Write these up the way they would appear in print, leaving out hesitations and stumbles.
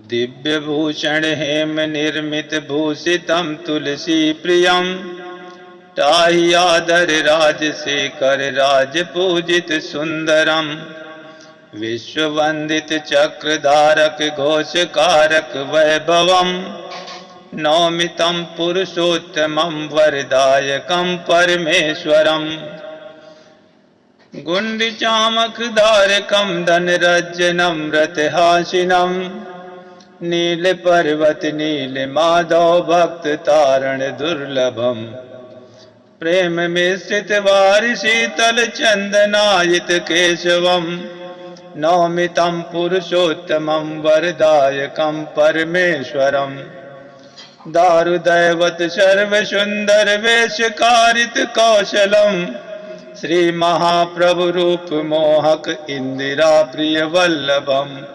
दिव्य भूषण हेम निर्मित भूषितम तुलसी प्रियम। ताहि आदर राज से कर राज पूजित सुंदरम। विश्व वंदित चक्रधारक घोषकारक वैभवम। नौमितम पुरुषोत्तमं वरदायकं परमेश्वरम। गुंडीचामकधारकं धनरज्जनं रथहासिनं। नीलपर्वत नीलमाधव भक्त तारण दुर्लभम। प्रेम मिश्रित वारि शीतल चंदनायित केशवम। नौमितं पुरुषोत्तमं वरदायकं परमेश्वरम। दारुदैवत सर्व सुंदर वेशकारित कौशलम। श्री महाप्रभु रूप मोहक इंदिरा प्रिय वल्लभम।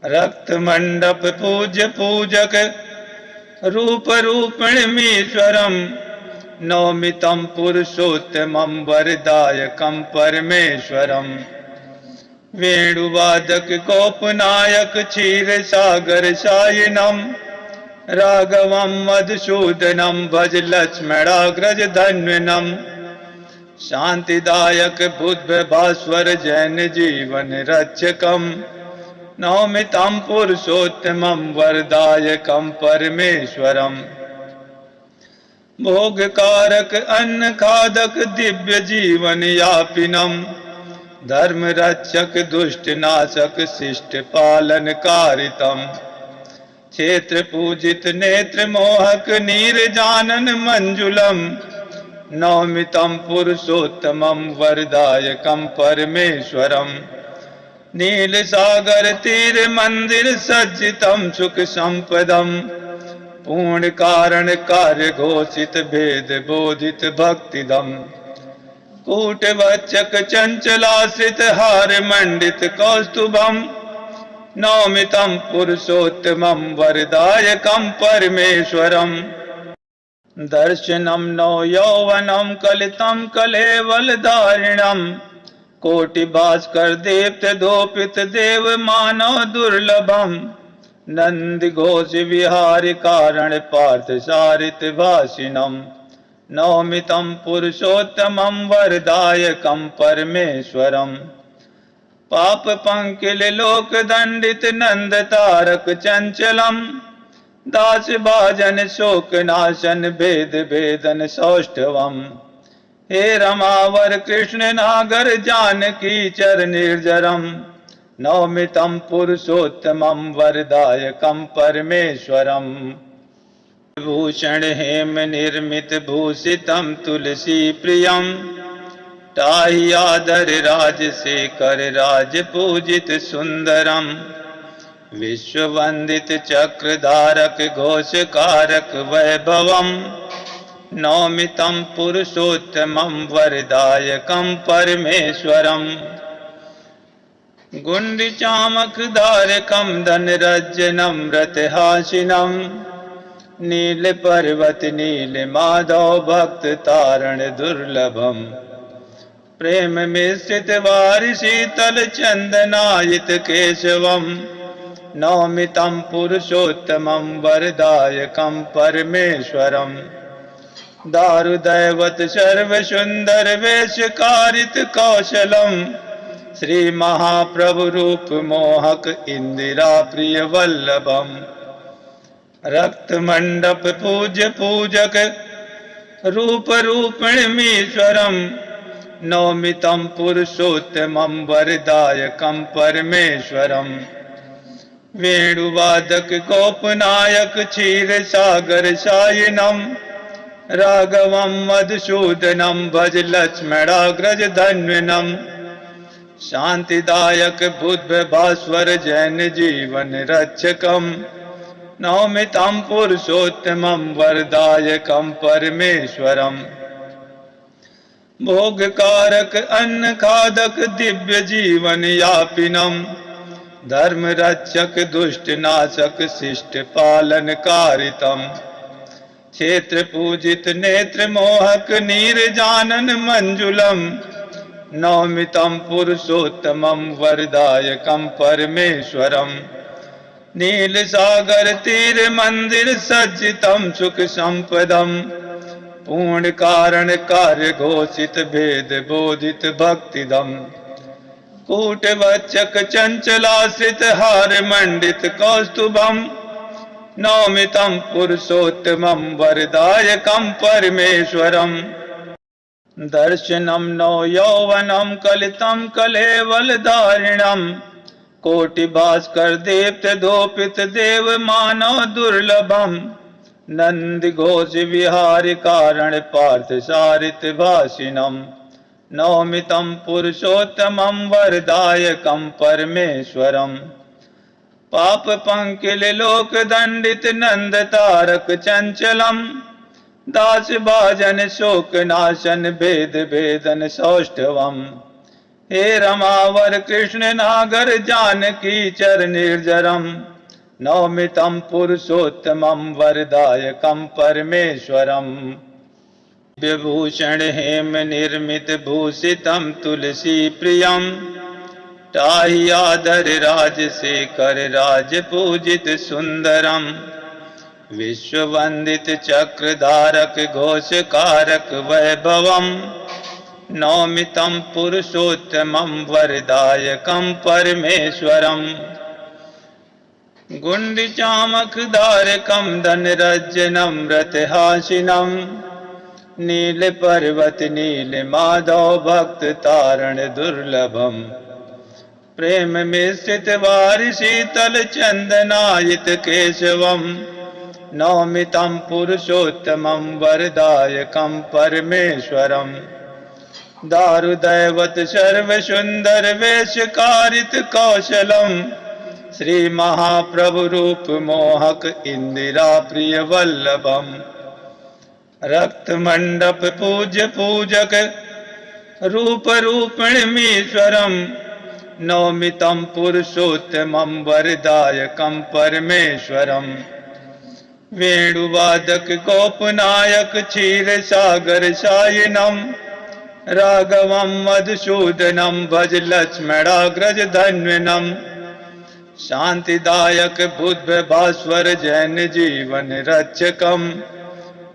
रक्त मंडप पूज्य पूजक रूप रूपिणमीश्वरम। नौमितं पुरुषोत्तमं वरदायकं परमेश्वरम। वेणुवादक गोपनायक क्षीर सागर सायिनम। राघवं मधुसूदनं भज लक्ष्मणाग्रज धन्वनम। शांतिदायक बुद्ध भास्वर जैन जीवन रक्षकम। नौमितं पुरुषोत्तमं वरदायकं परमेश्वरम। भोगकारक अन्न खादक दिव्य जीवन यापिनम। धर्म रक्षक दुष्ट नाशक शिष्ट पालन कारितम। क्षेत्र पूजित नेत्र मोहक नीरजानन मंजुलम। नौमितं पुरुषोत्तमं वरदायकं परमेश्वरम। नील सागर तीर मंदिर सज्जितं सुख संपदम। पूर्ण कारण कार्य घोषित भेद बोधित भक्तिदम। कूटवचक चंचलाश्रित हार मंडित कौस्तुभम। नौमितं पुरुषोत्तमं वरदायकं परमेश्वरम। दर्शनं नौ यौवनं कलितं कलेवलधारिणं। कोटि भास्कर दीप्त धूपित देव मानव दुर्लभम। नंद घोष विहार कारण पार्थ सारित भाषिणम। नौमितं पुरुषोत्तमं वरदायकं परमेश्वरम। पाप पंकिल लोक दंडित नंद तारक चंचलम। दास भाजन शोक नाशन भेद भेदन सौष्ठवम। हे रमावर कृष्ण नागर जानकी चर निर्जरम। नौमितं पुरुषोत्तमं वरदायकं परमेश्वरम। भूषण हेम निर्मित भूषितम तुलसी प्रियम। ताहि आदर राज से कर राज पूजित सुंदरम। विश्व वंदित चक्रधारक घोषकारक वैभवम। नौमितं पुरुषोत्तमं वरदायकं परमेश्वरम। गुंडीचामकधारकं धनरज्जनं रथहासिनं। नीलपर्वत नीलमाधव भक्त तारण दुर्लभम। प्रेम मिश्रित वारि शीतल चंदनायित केशवम। नौमितं पुरुषोत्तमं वरदायकं परमेश्वरम। दारुदैवत सर्व सुंदर वेशकारित कौशलम। श्री महाप्रभु रूप मोहक इंदिरा प्रिय वल्लभम। रक्त मंडप पूज्य पूजक रूप रूपिणमीश्वरम। नौमितं पुरुषोत्तमं वरदायकं परमेश्वरम। वेणुवादक गोपनायक क्षीर सागर सायिनम। राघवं मधुसूदनं भज लक्ष्मणाग्रज धन्वनम। शांतिदायक बुद्ध भास्वर जैन जीवन रक्षकम। नौमितं पुरुषोत्तमं वरदायकं परमेश्वरम। भोगकारक अन्न खादक दिव्य जीवन यापिनम। धर्म रक्षक दुष्ट नाशक शिष्ट पालन कारितम। क्षेत्र पूजित नेत्र मोहक नीरजानन मंजुलम। नौमितं पुरुषोत्तमं वरदायकं परमेश्वरम। नील सागर तीर मंदिर सज्जितम सुख संपदम पूर्ण कारण कार्य घोषित भेद बोधित भक्तिदम कूट वचक चंचलाश्रित हार मंडित कौस्तुभम नौमितम पुरुषोत्तमम वरदायकम परमेश्वरम दर्शनम नो यौवनम कलितम कलेवलधारिणम कोटि भास्कर दीप्त धूपित देव मानव दुर्लभम नंद घोष विहार कारण पार्थ सारित भाषिणम नौमितम पुरुषोत्तमम वरदायकम परमेश्वरम पाप पंकिल लोक दंडित नंद तारक चंचलम दास भाजन शोक नाशन भेद भेदन सौष्ठवम हे रमावर कृष्ण नागर जानकी चर निर्जरम नौमितम पुरुषोत्तमम वरदायकम परमेश्वरम विभूषण हेम निर्मित भूषितम तुलसी प्रियम ताहि आदर राज शेखर राज पूजित सुंदरम विश्व वंदित चक्रधारक घोषकारक वैभवम नौमितम पुरुषोत्तमम वरदायकम परमेश्वरम गुंडिचामखधारकम धनरज्जनम रथहासिनम नील पर्वत नील माधव भक्त तारण दुर्लभम प्रेम मिश्रित वारि शीतल चंदनायित केशवम नौमितम पुरुषोत्तमम वरदायकम परमेश्वरम दारुदैवत सर्व सुंदर वेशकारित कौशलम श्री महाप्रभु रूप मोहक इंदिरा प्रिय वल्लभम रक्त मंडप पूज्य पूजक रूप रूपिणमीश्वरम नौमितम पुरुषोत्तमम वरदायकम परमेश्वरम वेणुवादक गोपनायक क्षीर सागर सायिनम राघवम मधुसूदनम भज लक्ष्मणाग्रज धन्वनम शांतिदायक बुद्ध भास्वर जैन जीवन रक्षकम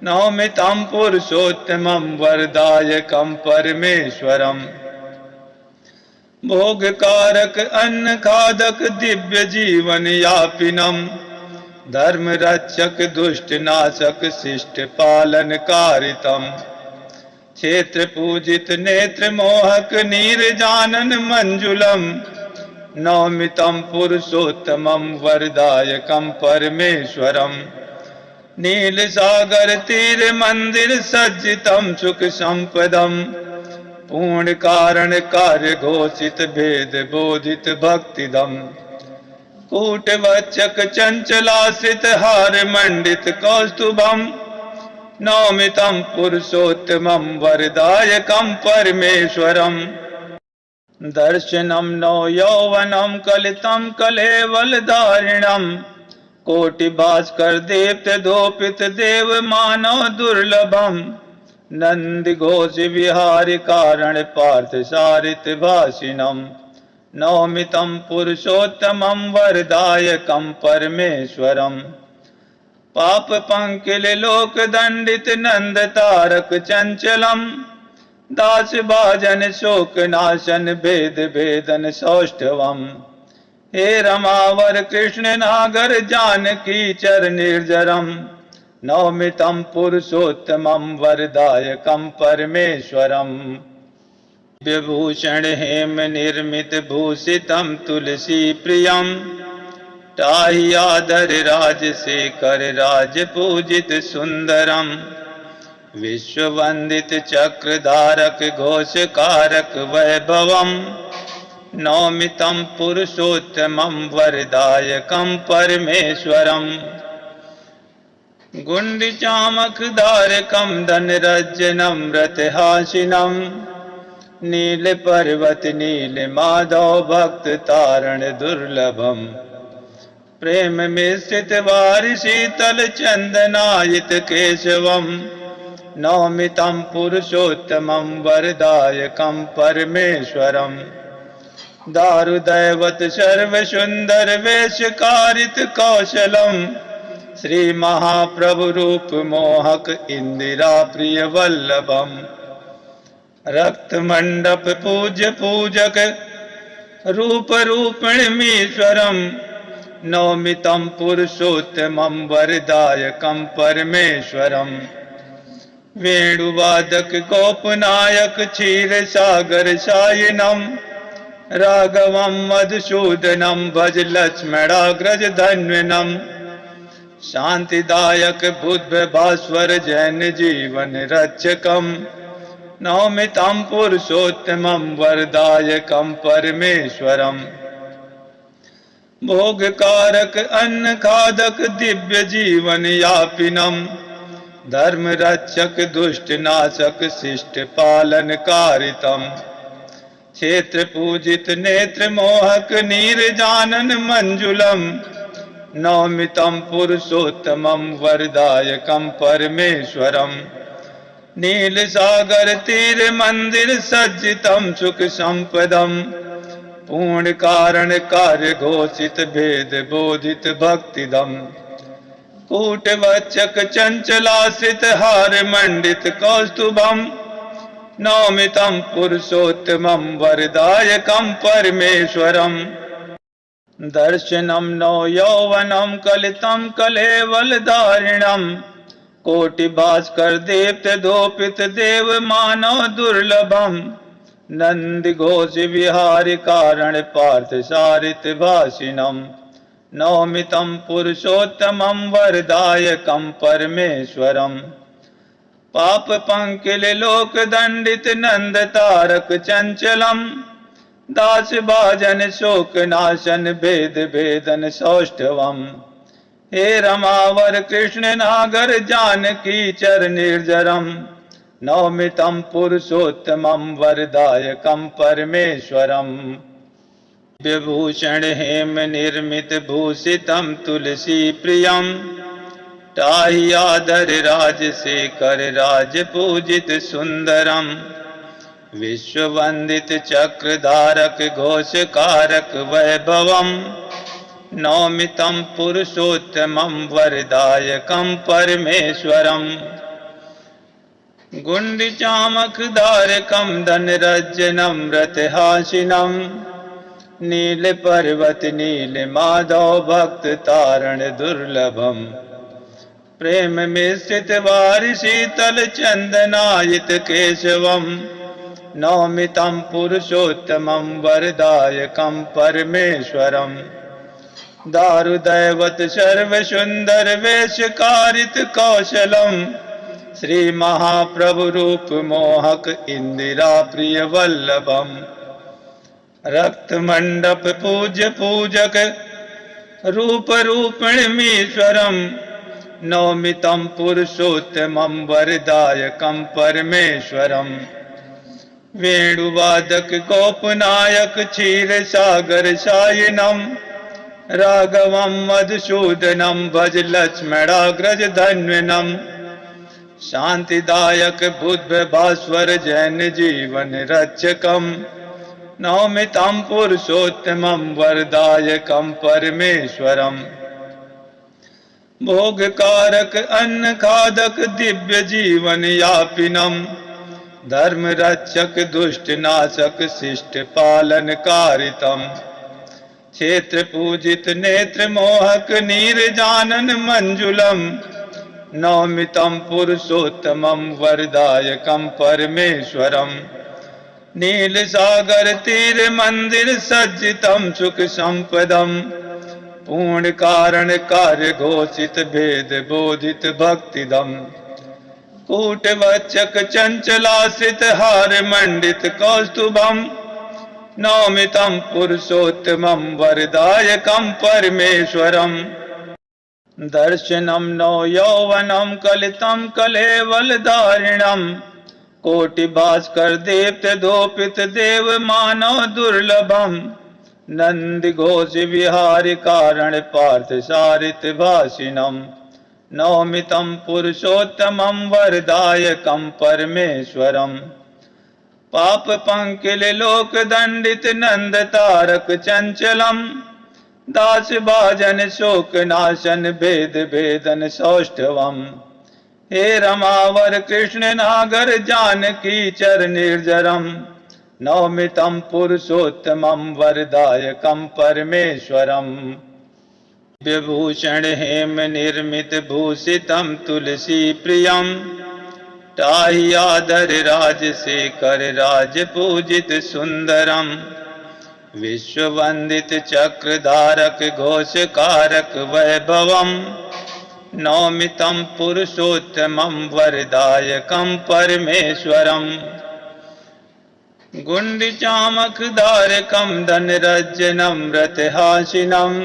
नौमितम पुरुषोत्तमम वरदायकम परमेश्वरम भोगकारक अन्न खादक दिव्य जीवन यापिनम धर्म रक्षक दुष्ट नाशक शिष्ट पालन कारितम क्षेत्र पूजित नेत्र मोहक नीर जानन मंजुलम नौमितम पुरुषोत्तमम वरदायकम परमेश्वरम नील सागर तीर मंदिर सज्जितम सुख संपदम पूर्ण कारण कार्य घोषित भेद बोधित भक्तिदम कूट वचक चंचलाश्रित हार मंडित कौस्तुभम नौमितम पुरुषोत्तमम वरदायकम परमेश्वरम दर्शनम नो यौवनम कलितम कलेवलधारिणम कोटि भास्कर दीप्त धूपित देव मानव दुर्लभम नंद घोष विहार कारण पार्थ सारित भाषिणम नौमितम पुरुषोत्तमम वरदायकम परमेश्वरम पाप पंकिल लोक दंडित नंद तारक चंचलम दास भाजन शोक नाशन भेद भेदन सौष्ठवम हे रमावर कृष्ण नागर जानकी चर निर्जरम नौमितम पुरुषोत्तमम वरदायकम परमेश्वरम विभूषण हेम निर्मित भूषितम तुलसी प्रियम ताहि आदर राज शेखर राज पूजित सुंदरम विश्व वंदित चक्रधारक घोषकारक वैभवम नौमितम पुरुषोत्तमम वरदायकम परमेश्वरम गुंडिचामखधारकम धनरज्जनम रथहासिनम नील पर्वत नील माधव भक्त तारण दुर्लभम प्रेम मिश्रित वारि शीतल चंदनायित केशवम नौमितम पुरुषोत्तमम वरदायकम परमेश्वरम दारुदैवत सर्वसुंदर वेशकारित कौशलम श्री महाप्रभु रूप मोहक इंदिरा प्रिय वल्लभम रक्त मंडप पूज्य पूजक रूप रूपिणमीश्वरम नौमितं पुरुषोत्तमं वरदायकं परमेश्वरम वेणुवादक गोपनायक क्षीर सागर सायिनम राघवं मधुसूदनं भज लक्ष्मणाग्रज धन्विनम शांतिदायक बुद्ध भास्वर जैन जीवन रक्षकम नौमितं पुरुषोत्तमं वरदायकं परमेश्वरम भोगकारक अन्न खादक दिव्य जीवन यापिनम धर्म रक्षक दुष्ट नाशक शिष्ट पालन कारितम क्षेत्र पूजित नेत्र मोहक नीर जानन मंजुलम नौमितं पुरुषोत्तमं वरदायकं परमेश्वरम नील सागर तीर मंदिर सज्जितम सुख संपदम पूर्ण कारण कार्य घोषित भेद बोधित भक्तिदम कूटवचक चंचलाश्रित हार मंडित कौस्तुभम नौमितं पुरुषोत्तमं वरदायकं परमेश्वरम दर्शनम नो यौवनम कलितं कलेवलधारिणम कोटि भास्कर दीप्त धूपित देव मानव दुर्लभम नंद घोष विहारि कारण पार्थ सारित भाषिणम नौमितं पुरुषोत्तमं वरदायकं परमेश्वरम पाप पंकिल लोक दंडित नंद तारक चंचलम दास भाजन शोक नाशन भेद भेदन सौष्ठवम हे रमावर कृष्ण नागर जानकी चर निर्जरम नौमितं पुरुषोत्तमं वरदायकं परमेश्वरम विभूषण हेम निर्मित भूषितं तुलसी प्रियम ताहि आदर राज शेखर राज पूजित सुंदरम विश्ववंदित चक्रधारक घोषकारक वैभवम नौमितं पुरुषोत्तमं वरदायकं परमेश्वरम गुंडिचामखधारकं धनरज्जनं रथहासिनं नील पर्वत नील माधव भक्त तारण दुर्लभम प्रेम मिश्रित वारि शीतल चंदनायित केशवम नौमितं पुरुषोत्तमं वरदायकं परमेश्वरम दारुदैवत सर्वसुंदर वेशकारित कौशलम श्री महाप्रभु रूप मोहक इंदिरा प्रिय वल्लभम रक्त मंडप पूज्य पूजक रूप रूपिणमीश्वरम नौमितं पुरुषोत्तमं वरदायकं परमेश्वरम वेणुवादक गोपनायक क्षीर सागर सायिनम राघवं मधुसूदनं भज लक्ष्मणाग्रज धन्विनम शांतिदायक बुद्ध भास्वर जैन जीवन रक्षकम नौमितं पुरुषोत्तमं वरदायकं परमेश्वरम भोगकारक अन्न खादक दिव्य जीवन यापिनम धर्म रक्षक दुष्ट नाशक शिष्ट पालन कारितम क्षेत्र पूजित नेत्र मोहक नीर जानन मंजुलम नौमितं पुरुषोत्तमं वरदायकं परमेश्वरम नील सागर तीर मंदिर सज्जितं सुख संपदम पूर्ण कारण कार्य घोषित भेद बोधित भक्तिदम कूटवचक चंचलाश्रित हार मंडित कौस्तुभम नौमितं पुरुषोत्तमं वरदायकं परमेश्वरम दर्शनम नो यौवनम कलितं कलेवलधारिणम कोटि भास्कर दीप्त धूपित देव मानव दुर्लभम नंद घोष विहारि कारण पार्थ सारित भाषिणम नौमितं पुरुषोत्तमं वरदायकं परमेश्वरम पाप पंकिल लोक दंडित नंद तारक चंचलम दास भाजन शोक नाशन भेद भेदन सौष्ठवम हे रमावर कृष्ण नागर जानकी चर निर्जरम नौमितम पुरुषोत्तमं वरदायकं परमेश्वरम विभूषण हेम निर्मित भूषितम तुलसी प्रियम ताहि आदर राज से कर राज पूजित सुंदरम विश्ववंदित चक्रधारक घोषकारक वैभवम नौमितम पुरुषोत्तमं वरदायकं परमेश्वरम गुंडिचामखधारकं धनरज्जनं रथहासिनं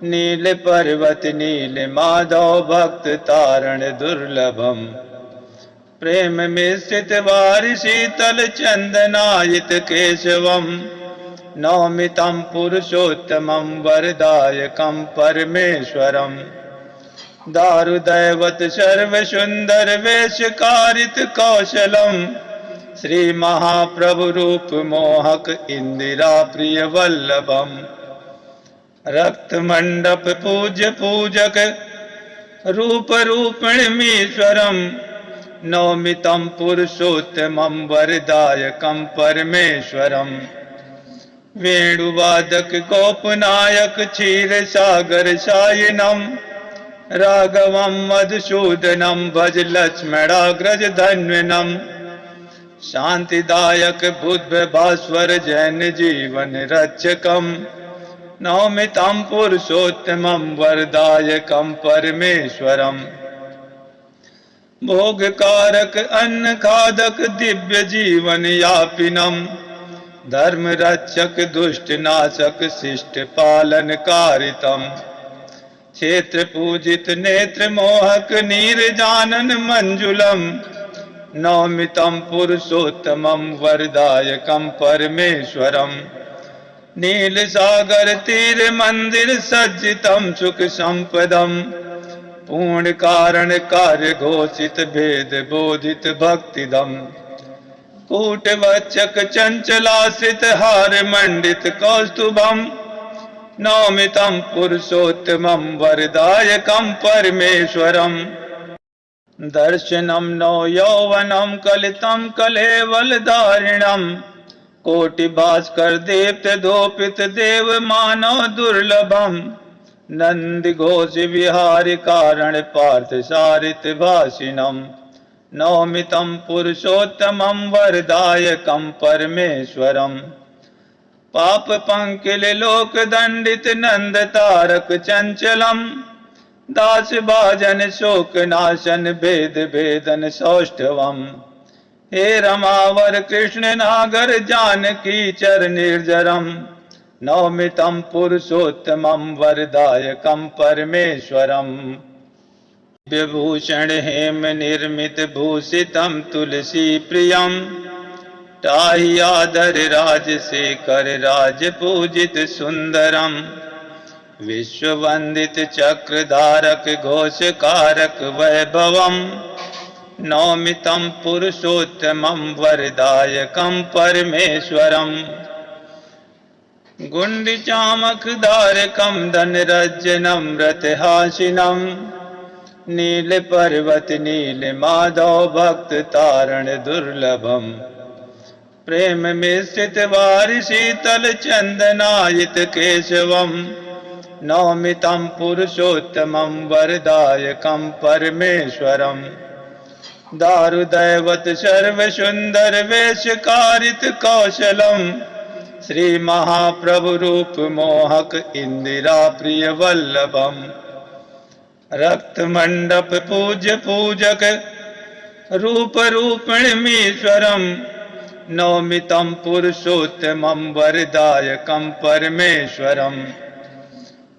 नील पर्वत नील माधव भक्त तारण दुर्लभम प्रेम मिश्रित वारि शीतल चंदनायित केशवम नौमितं पुरुषोत्तमं वरदायकं परमेश्वरम दारुदैवत सर्व सुंदर वेशकारित कौशलम श्री महाप्रभु रूप मोहक इंदिरा प्रिय वल्लभम रक्त मंडप पूज्य पूजक रूप रूपिणमीश्वरम नौमितं पुरुषोत्तमं वरदायकं परमेश्वरम वेणुवादक गोपनायक क्षीर सागर सायिनम राघवं मधुसूदनं भज लक्ष्मणाग्रज धन्विनम शांतिदायक बुद्ध भास्वर जैन जीवन रक्षकम नौमितं पुरुषोत्तमं वरदायकं परमेश्वरम भोगकारक अन्न खादक दिव्य जीवन यापिनम धर्म रक्षक दुष्ट नाशक शिष्ट पालन कारितम क्षेत्र पूजित नेत्र मोहक नीर जानन मंजुलम नौमितं पुरुषोत्तमं वरदायकं परमेश्वरम नील सागर तीर मंदिर सज्जितं सुख संपदम पूर्ण कारण कार्य घोषित भेद बोधित भक्तिदम कूटवचक चंचलाश्रित हार मंडित कौस्तुभम नौमितं पुरुषोत्तमं वरदायकं परमेश्वरम दर्शनं नो यौवनं कलितं कलेवलधारिणं कोटिभास्कर दीप्त धूपित देव मानव दुर्लभम नंद घोष विहारि कारण पार्थ सारित भाषिणम नौमितं पुरुषोत्तमं वरदायकं परमेश्वरम पाप पंकिल लोक दंडित नंद तारक चंचलम दास भाजन शोक नाशन भेद भेदन सौष्ठवम हे रमावर कृष्ण नागर जानकी चर निर्जरम नौमितं पुरुषोत्तमं वरदायकं परमेश्वरम विभूषण हेम निर्मित भूषितं तुलसी प्रियम ताहि आदर राज से कर राज पूजित सुंदरम विश्ववंदित चक्रधारक घोषकारक वैभवम नौमितं पुरुषोत्तमं वरदायकं परमेश्वरम गुंडिचामखधारकं धनरज्जनं रथहासिनं नील पर्वत नील माधव भक्त तारण दुर्लभम प्रेम मिश्रित वारि शीतल चंदनायित केशवम नौमितं पुरुषोत्तमं वरदायकं परमेश्वरम दारुदैवत सर्व सुंदर वेशकारित कौशलम श्री महाप्रभु रूप मोहक इंदिरा प्रिय वल्लभम रक्त मंडप पूज्य पूजक रूप रूपिणमीश्वरम नौमितं पुरुषोत्तमं वरदायकं परमेश्वरम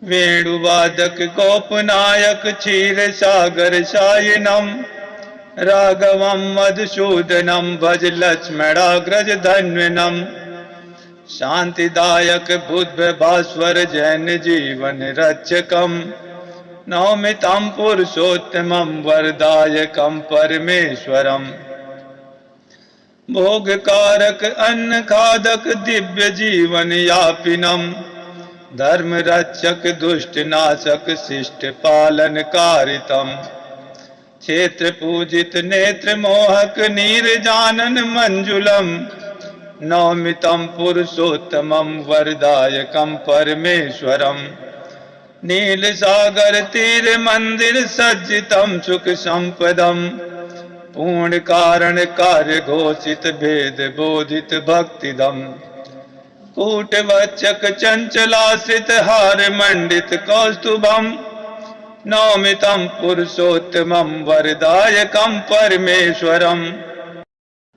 वेणुवादक गोपनायक क्षीर सागर सायिनम राघवं मधुसूदनं भज लक्ष्मणाग्रज धन्विनम शांतिदायक बुद्ध भास्वर जैन जीवन रक्षकम नौमितं पुरुषोत्तमं वरदायकं परमेश्वरम भोग कारक अन्न खादक दिव्य जीवन यापिनम धर्म रक्षक दुष्ट नाशक शिष्ट पालन कारितम क्षेत्र पूजित नेत्र मोहक नीर जानन मंजुलम नौमितम पुरुषोत्तमम वरदायकम परमेश्वरम नील सागर तीर मंदिर सज्जितम सुख संपदम पूर्ण कारण कार्य घोषित भेद बोधित भक्तिदम कूट वचक चंचलासित हार मंडित कौस्तुभम नौमितम पुरुषोत्तमम वरदायकम परमेश्वरम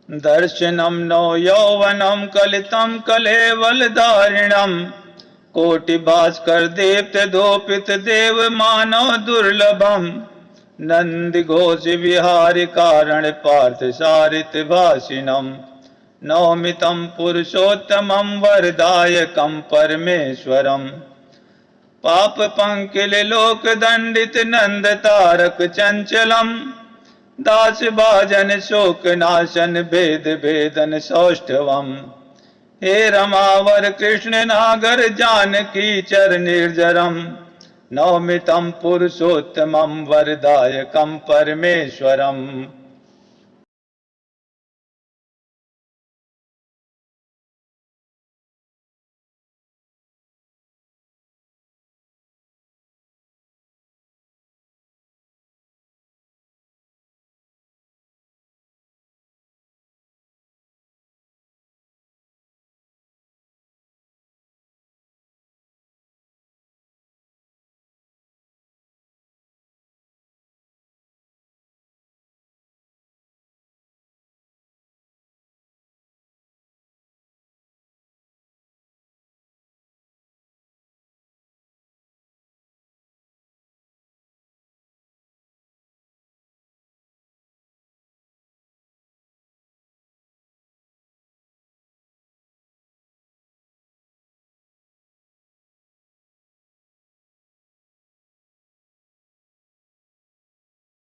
दर्शनम नो यौवनम कलितम कलेवल धारिणम कोटि भास्कर दीप्त धूपित देव मानव दुर्लभम नंद घोष विहारि कारण पार्थ सारित भाषिणम नौमितम पुरुषोत्तमम वरदायकम परमेश्वरम पाप पंकिल लोक दंडित नंद तारक चंचलम दास भाजन शोक नाशन भेद भेदन सौष्ठवम हे रमावर कृष्ण नागर जानकी चर निर्जरम नौमितम पुरुषोत्तमम वरदायकम परमेश्वरम